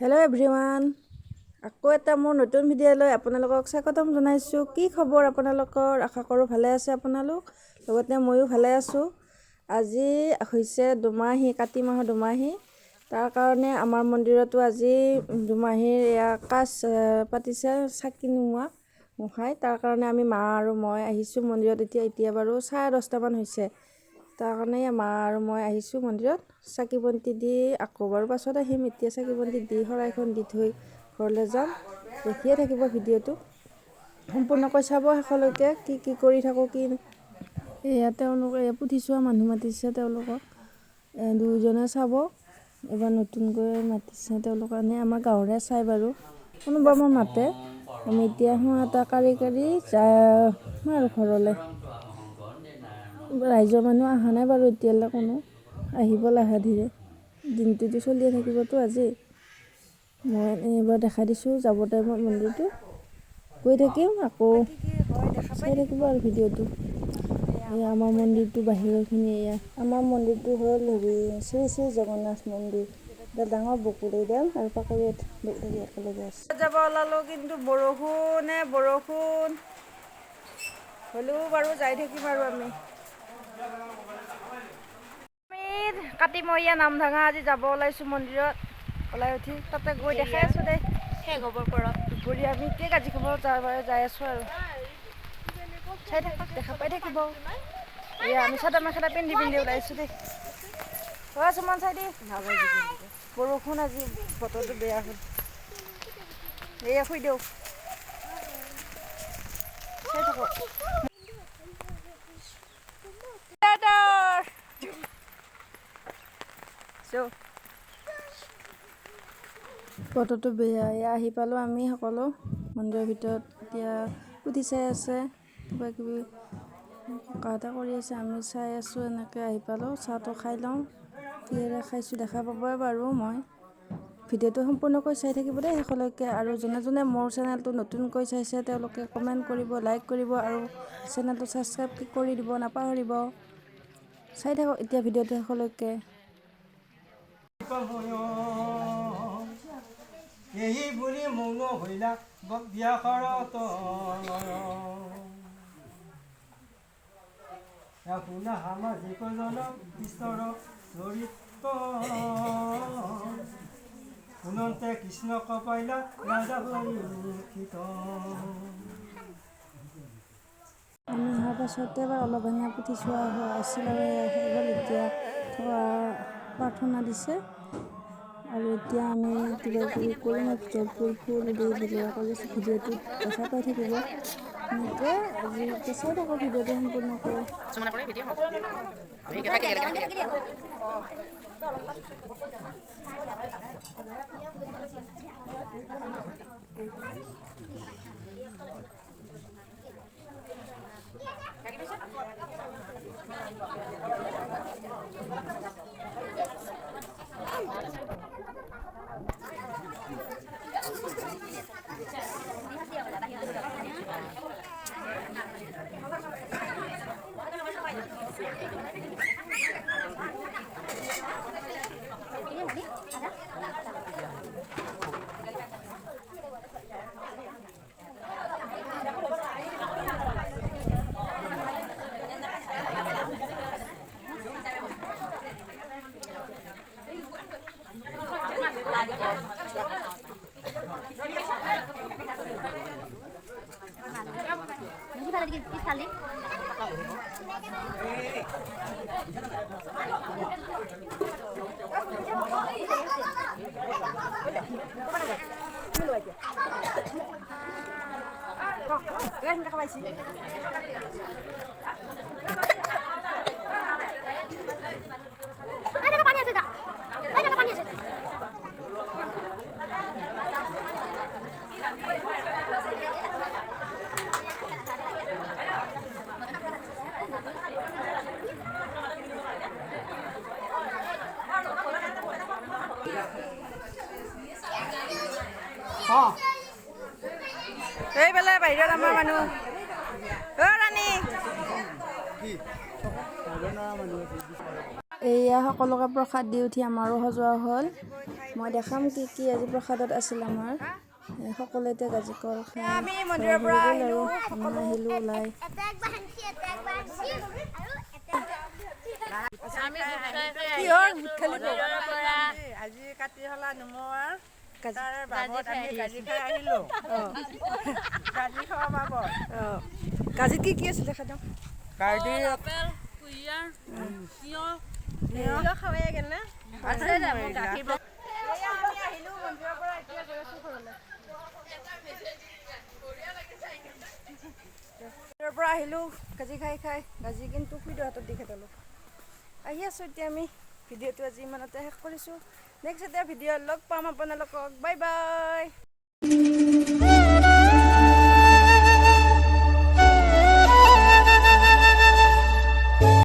Hello' everyone, আকৌ এটা মোৰ নতুন ভিডিঅ'লৈ আপোনালোকক স্বাগতম জনাইছোঁ। কি খবৰ আপোনালোকৰ? আশা কৰোঁ ভালে আছে আপোনালোক, লগতে ময়ো ভালে আছোঁ। আজি হৈছে দুমাহী, কাতি মাহৰ দুমাহী। তাৰ কাৰণে আমাৰ মন্দিৰতো আজি দুমাহীৰ কাজ পাতিছে, চাকি মুখাই। তাৰ কাৰণে আমি মা আৰু মই আহিছোঁ মন্দিৰত। এতিয়া বাৰু 10:30মান হৈছে। তাৰ কাৰণে মা আৰু মই আহিছোঁ মন্দিৰত চাকি বন্তি দি। আকৌ বাৰু পাছত আহিম। এতিয়া চাকি বন্তি দি শৰাইখন দি থৈ ঘৰলৈ যাম। দেখিয়ে থাকিব ভিডিঅ'টো সম্পূৰ্ণকৈ চাব শেষলৈকে। কি কৰি থাকোঁ, কি এয়া তেওঁলোকে পুথি চোৱা মানুহ মাতিছে, তেওঁলোকক দুজনে চাব। এবাৰ নতুনকৈ মাতিছে তেওঁলোকে, আমাৰ গাঁৱৰে চাই বাৰু। কোনোবা মই মাতে, আমি এতিয়া এটা কাৰি যাম আৰু ঘৰলৈ। ৰাইজৰ মানুহ অহা নাই বাৰু এতিয়ালৈ, কোনো আহিব লাহে ধীৰে। দিনটোতো চলিয়ে থাকিবতো আজি। মই এইবাৰ দেখাই দিছোঁ যাব টাইমত মন্দিৰটো। গৈ থাকিম, আকৌ চাই থাকিব আৰু ভিডিঅ'টো। এয়া আমাৰ মন্দিৰটো বাহিৰৰখিনি। এয়া আমাৰ মন্দিৰটো হ'ল শ্ৰী শ্ৰী জগন্নাথ মন্দিৰ। এটা ডাঙৰ বকুলিডাল আৰু পাকৰিত একেলগে আছে। যাব ওলালোঁ, কিন্তু বৰষুণ হ'লেও বাৰু যাই থাকিম আৰু আমি কাতিমহীয়া নামভাঙা আজি যাব ওলাইছোঁ মন্দিৰত। ওলাই উঠি তাতে গৈ দেখাই আছোঁ দে। শেষ হ'বৰ পৰত দুপৰীয়া আমি এতিয়া গাজি খাব যাই আছোঁ আৰু চাই থাকক, দেখা পাই থাকিব। এয়া আমি চাদৰ মেখেলা পিন্ধি ওলাইছোঁ দেই। চুমন চাই দি বৰষুণ আজি বতৰটো বেয়া হ'ল। এয়া শুই দিওঁ, চাই থাকক। বতৰটো বেয়া। আহি পালোঁ আমি সকলো মন্দিৰৰ ভিতৰত। এতিয়া পুথি চাই আছে, কিবা কিবি কথা কৰি আছে, আমি চাই আছোঁ। এনেকৈ আহি পালোঁ। চাহটো খাই লওঁ, কিহেৰে খাইছোঁ দেখা পাবই বাৰু। মই ভিডিঅ'টো সম্পূৰ্ণকৈ চাই থাকিব দেই শেষলৈকে। আৰু যোনে যোনে মোৰ চেনেলটো নতুনকৈ চাইছে তেওঁলোকে কমেণ্ট কৰিব, লাইক কৰিব আৰু চেনেলটো ছাবস্ক্ৰাইব কৰি দিব নাপাহৰিব। চাই থাকক এতিয়া ভিডিঅ'টো শেষলৈকে। এই বুলি মৌন হইলা ব্যাঘাৰত শুনা সামাজিক জন ঈশ্বৰ চৰিত্ৰ শুনন্তে কৃষ্ণক পাইলা ৰাজা পৰীক্ষিত। আমি অহাৰ পাছতে এবাৰ অলপ এনে পুথি চোৱা আছিল আৰু গ'ল। এতিয়া প্ৰাৰ্থনা দিছে আৰু এতিয়া আমি কিবা কিবি কৰিম। ভিতৰত ফুল দি বিলোৱা কৰি আছোঁ। ভিডিঅ'টোত দেখা পাই থাকিব। এনেকৈ আজি এতিয়া চাই থাকোঁ ভিডিঅ'টো সম্পূৰ্ণকৈ। এইফালে বাহিৰত আমাৰ মানুহ ৰাণী এয়া সকলোকে প্ৰসাদ দি উঠি আমাৰো সজোৱা হ'ল। মই দেখাম কি কি আজি প্ৰসাদত আছিল আমাৰ। সকলোৱে এতিয়া গাজি কল খাই আমি মন্দিৰৰ পৰা আহিলোঁ আহিলোঁ ওলাই। কিহৰ ভোট খালি আজি কাটি হলা নোমোৱাৰ তাৰ বাবত আমি গাজি খাই আহিলোঁ। গাজি খোৱা বাবত গাজিত কি কি আছিল দেখা দিয়ক। গাজি মন্দিৰৰ পৰা আহিলোঁ গাজি খাই গাজি কিন্তু খুইদেউ হাতত দি খেদালোঁ। আহি আছোঁ এতিয়া আমি ভিডিঅ'টো আজি ইমানতে শেষ কৰিছোঁ। নেক্সট এটা ভিডিঅ' লগ পাম আপোনালোকক। Bye bye.